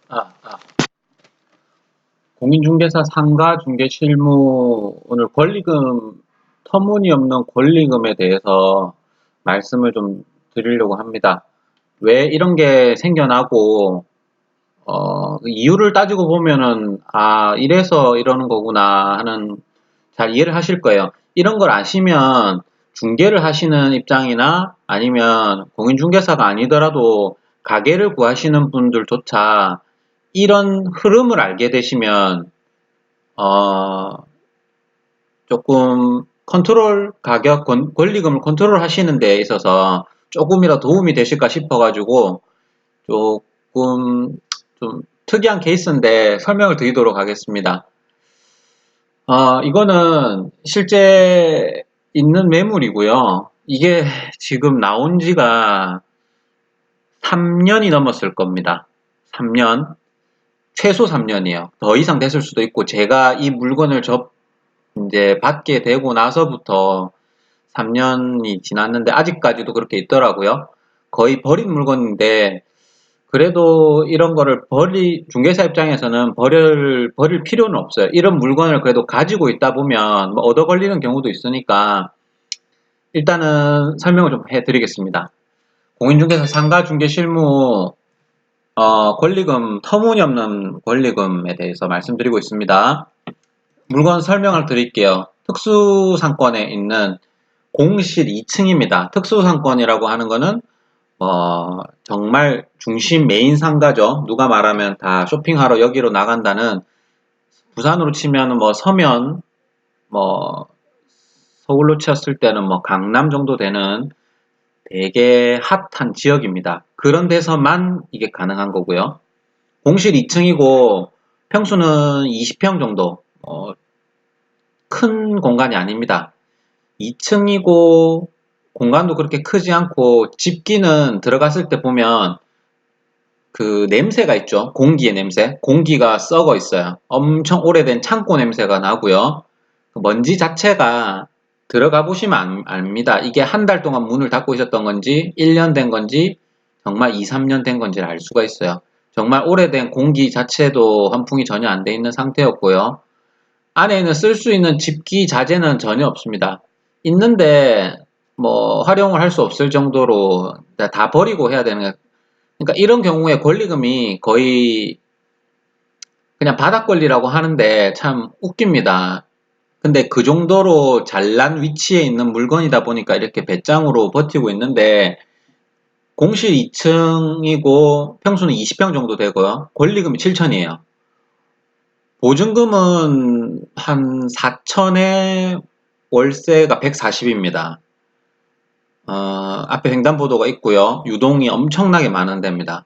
아, 아. 공인중개사 상가중개실무 오늘 권리금 터무니없는 권리금에 대해서 말씀을 좀 드리려고 합니다. 왜 이런 게 생겨나고 그 이유를 따지고 보면은 이래서 이러는 거구나 하는 잘 이해를 하실 거예요. 이런 걸 아시면 중개를 하시는 입장이나 아니면 공인중개사가 아니더라도 가게를 구하시는 분들조차 이런 흐름을 알게 되시면 어, 조금 컨트롤 가격 권리금을 컨트롤 하시는 데 있어서 조금이라도 도움이 되실까 싶어가지고 조금 좀 특이한 케이스인데 설명을 드리도록 하겠습니다. 이거는 실제 있는 매물이고요. 이게 지금 나온 지가 3년이 넘었을 겁니다. 3년. 최소 3년이에요. 더 이상 됐을 수도 있고, 제가 이 물건을 이제 받게 되고 나서부터 3년이 지났는데, 아직까지도 그렇게 있더라고요. 거의 버린 물건인데, 그래도 이런 거를 중개사 입장에서는 버릴 필요는 없어요. 이런 물건을 그래도 가지고 있다 보면, 뭐 얻어 걸리는 경우도 있으니까, 일단은 설명을 좀 해드리겠습니다. 공인중개사 상가중개실무 권리금, 터무니없는 권리금에 대해서 말씀드리고 있습니다. 물건 설명을 드릴게요. 특수상권에 있는 공실 2층입니다. 특수상권이라고 하는 거는 정말 중심 메인 상가죠. 누가 말하면 다 쇼핑하러 여기로 나간다는, 부산으로 치면 뭐 서면, 뭐 서울로 치었을 때는 뭐 강남 정도 되는 되게 핫한 지역입니다. 그런 데서만 이게 가능한 거고요. 공실 2층이고 평수는 20평 정도, 큰 공간이 아닙니다. 2층이고 공간도 그렇게 크지 않고, 집기는 들어갔을 때 보면 그 냄새가 있죠. 공기의 냄새. 공기가 썩어 있어요. 엄청 오래된 창고 냄새가 나고요. 먼지 자체가 들어가 보시면 압니다. 이게 한 달 동안 문을 닫고 있었던 건지 1년 된 건지 정말 2, 3년 된 건지를 알 수가 있어요. 정말 오래된 공기 자체도 환풍이 전혀 안 돼 있는 상태였고요. 안에는 쓸 수 있는 집기 자재는 전혀 없습니다. 있는데 뭐 활용을 할 수 없을 정도로 다 버리고 해야 되는 거예요. 그러니까 이런 경우에 권리금이 거의 그냥 바닥 권리라고 하는데 참 웃깁니다. 근데 그 정도로 잘난 위치에 있는 물건이다 보니까 이렇게 배짱으로 버티고 있는데, 공실 2층이고 평수는 20평 정도 되고요. 권리금이 7천이에요. 보증금은 한 4천에 월세가 140입니다. 앞에 횡단보도가 있고요. 유동이 엄청나게 많은 데입니다.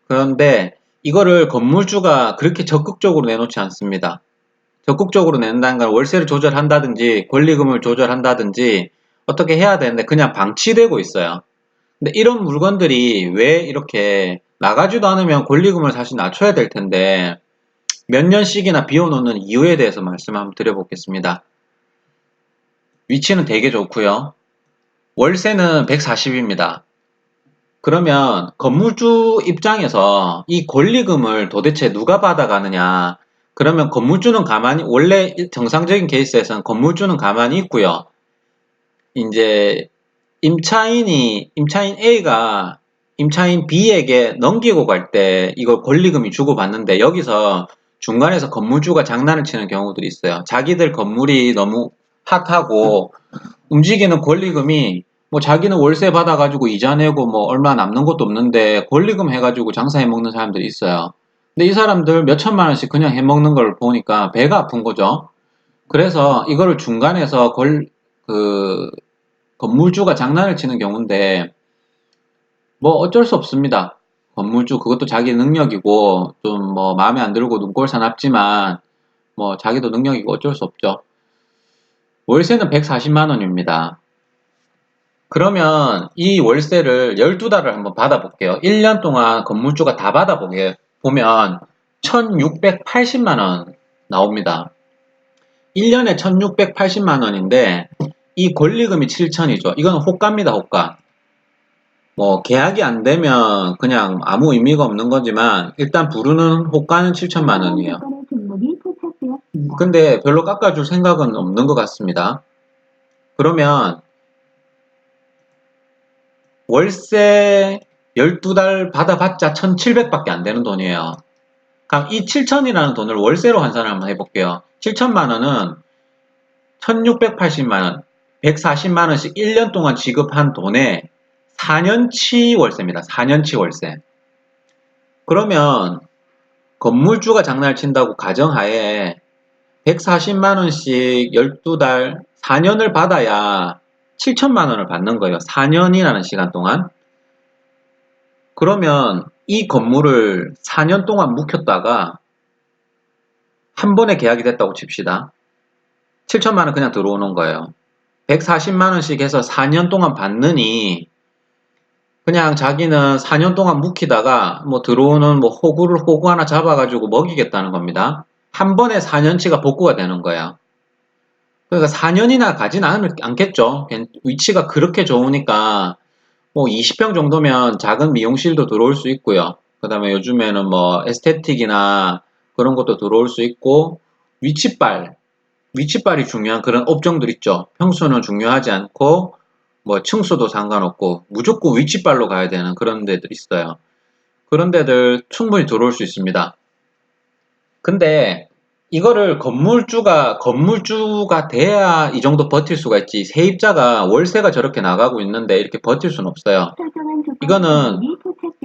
그런데 이거를 건물주가 그렇게 적극적으로 내놓지 않습니다. 적극적으로 낸다는 건 월세를 조절한다든지 권리금을 조절한다든지 어떻게 해야 되는데 그냥 방치되고 있어요. 근데 이런 물건들이 왜 이렇게 나가지도 않으면 권리금을 사실 낮춰야 될 텐데 몇 년씩이나 비워놓는 이유에 대해서 말씀 한번 드려보겠습니다. 위치는 되게 좋고요. 월세는 140입니다. 그러면 건물주 입장에서 이 권리금을 도대체 누가 받아가느냐? 그러면 건물주는 가만히, 원래 정상적인 케이스에서는 건물주는 가만히 있고요. 이제 임차인 A가 임차인 B에게 넘기고 갈 때 이걸 권리금이 주고받는데, 여기서 중간에서 건물주가 장난을 치는 경우들이 있어요. 자기들 건물이 너무 핫하고 움직이는 권리금이, 뭐 자기는 월세 받아가지고 이자 내고 뭐 얼마 남는 것도 없는데 권리금 해가지고 장사해 먹는 사람들이 있어요. 근데 이 사람들 몇 천만 원씩 그냥 해 먹는 걸 보니까 배가 아픈 거죠. 그래서 이거를 중간에서 그 건물주가 장난을 치는 경우인데, 뭐 어쩔 수 없습니다. 건물주 그것도 자기 능력이고 좀 뭐 마음에 안 들고 눈꼴 사납지만 뭐 자기도 능력이고 어쩔 수 없죠. 월세는 140만 원입니다. 그러면 이 월세를 12달을 한번 받아볼게요. 1년 동안 건물주가 다 보면 1680만 원 나옵니다. 1년에 1680만 원인데 이 권리금이 7천이죠. 이건 호가입니다, 호가. 뭐 계약이 안 되면 그냥 아무 의미가 없는 거지만 일단 부르는 호가는 7천만 원이에요. 근데 별로 깎아줄 생각은 없는 것 같습니다. 그러면 월세 12달 받아봤자 1,700밖에 안 되는 돈이에요. 그럼 이 7천이라는 돈을 월세로 환산을 한번 해볼게요. 7천만 원은 1,680만 원, 140만 원씩 1년 동안 지급한 돈에 4년치 월세입니다. 4년치 월세. 그러면 건물주가 장난을 친다고 가정하에 140만 원씩 12달 4년을 받아야 7천만 원을 받는 거예요. 4년이라는 시간 동안. 그러면 이 건물을 4년 동안 묵혔다가 한 번에 계약이 됐다고 칩시다. 7천만 원 그냥 들어오는 거예요. 140만 원씩 해서 4년 동안 받느니 그냥 자기는 4년 동안 묵히다가 뭐 들어오는 뭐 호구 하나 잡아가지고 먹이겠다는 겁니다. 한 번에 4년치가 복구가 되는 거예요. 그러니까 4년이나 가진 않겠죠. 위치가 그렇게 좋으니까 뭐 20평 정도면 작은 미용실도 들어올 수 있고요. 그 다음에 요즘에는 뭐 에스테틱이나 그런 것도 들어올 수 있고 위치빨이 중요한 그런 업종들 있죠. 평수는 중요하지 않고 뭐 층수도 상관없고 무조건 위치빨로 가야 되는 그런 데들 있어요. 그런 데들 충분히 들어올 수 있습니다. 근데 이거를 건물주가 돼야 이 정도 버틸 수가 있지. 세입자가 월세가 저렇게 나가고 있는데 이렇게 버틸 수는 없어요. 이거는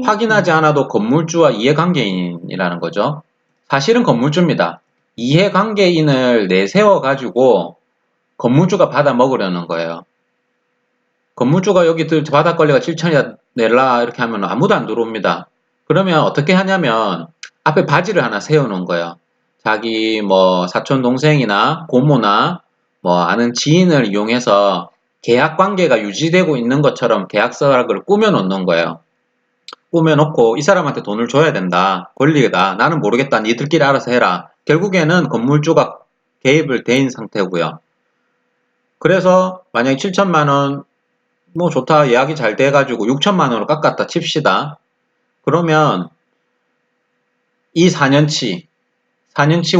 확인하지 않아도 건물주와 이해관계인이라는 거죠. 사실은 건물주입니다. 이해관계인을 내세워가지고 건물주가 받아 먹으려는 거예요. 건물주가 여기 바닥권리가 7천이다 내라 이렇게 하면 아무도 안 들어옵니다. 그러면 어떻게 하냐면 앞에 바지를 하나 세워놓은 거예요. 자기 뭐 사촌 동생이나 고모나 뭐 아는 지인을 이용해서 계약 관계가 유지되고 있는 것처럼 계약서를 꾸며놓는 거예요. 꾸며놓고 이 사람한테 돈을 줘야 된다. 권리다. 나는 모르겠다. 니들끼리 알아서 해라. 결국에는 건물주가 개입을 된 상태고요. 그래서 만약에 7천만 원 뭐 좋다. 예약이 잘 돼가지고 6천만 원으로 깎았다 칩시다. 그러면 이 4년치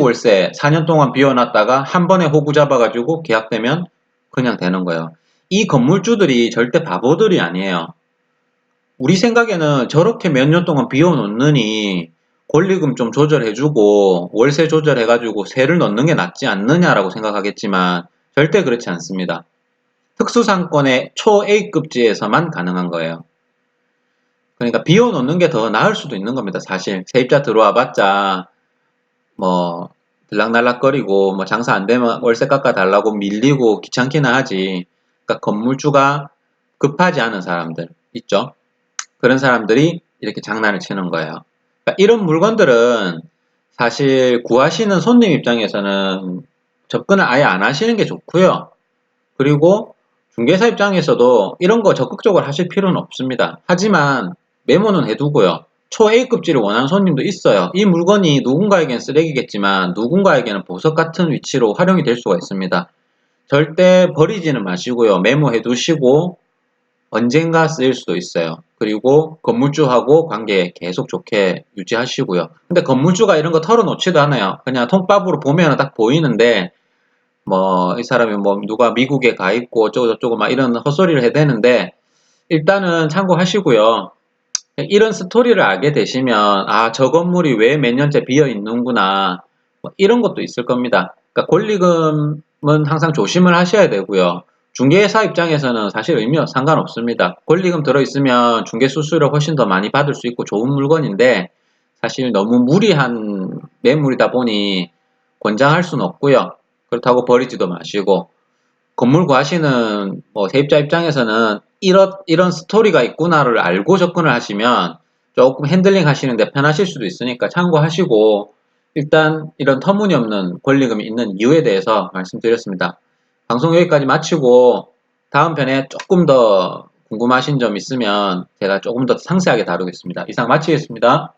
월세 4년 동안 비워놨다가 한 번에 호구 잡아가지고 계약되면 그냥 되는 거예요. 이 건물주들이 절대 바보들이 아니에요. 우리 생각에는 저렇게 몇 년 동안 비워놓느니 권리금 좀 조절해주고 월세 조절해가지고 세를 넣는 게 낫지 않느냐라고 생각하겠지만 절대 그렇지 않습니다. 특수상권의 초 A급지에서만 가능한 거예요. 그러니까 비워놓는 게 더 나을 수도 있는 겁니다. 사실 세입자 들어와봤자 뭐 들락날락거리고 뭐 장사 안 되면 월세 깎아달라고 밀리고 귀찮기나 하지. 그러니까 건물주가 급하지 않은 사람들 있죠. 그런 사람들이 이렇게 장난을 치는 거예요. 그러니까 이런 물건들은 사실 구하시는 손님 입장에서는 접근을 아예 안 하시는 게 좋고요. 그리고 중개사 입장에서도 이런 거 적극적으로 하실 필요는 없습니다. 하지만 메모는 해두고요. 초 A급지를 원하는 손님도 있어요. 이 물건이 누군가에겐 쓰레기겠지만 누군가에게는 보석 같은 위치로 활용이 될 수가 있습니다. 절대 버리지는 마시고요. 메모해 두시고 언젠가 쓰일 수도 있어요. 그리고 건물주하고 관계 계속 좋게 유지하시고요. 근데 건물주가 이런 거 털어놓지도 않아요. 그냥 통밥으로 보면 딱 보이는데 뭐 이 사람이 뭐 누가 미국에 가 있고 어쩌고 저쩌고 막 이런 헛소리를 해대는데 일단은 참고하시고요. 이런 스토리를 알게 되시면 아, 저 건물이 왜 몇 년째 비어 있는구나 뭐 이런 것도 있을 겁니다. 그러니까 권리금은 항상 조심을 하셔야 되고요. 중개사 입장에서는 사실 상관없습니다. 권리금 들어있으면 중개 수수료 훨씬 더 많이 받을 수 있고 좋은 물건인데 사실 너무 무리한 매물이다 보니 권장할 수는 없고요. 그렇다고 버리지도 마시고 건물 구하시는 뭐 세입자 입장에서는 이런 스토리가 있구나를 알고 접근을 하시면 조금 핸들링 하시는데 편하실 수도 있으니까 참고하시고 일단 이런 터무니없는 권리금이 있는 이유에 대해서 말씀드렸습니다. 방송 여기까지 마치고 다음 편에 조금 더 궁금하신 점 있으면 제가 조금 더 상세하게 다루겠습니다. 이상 마치겠습니다.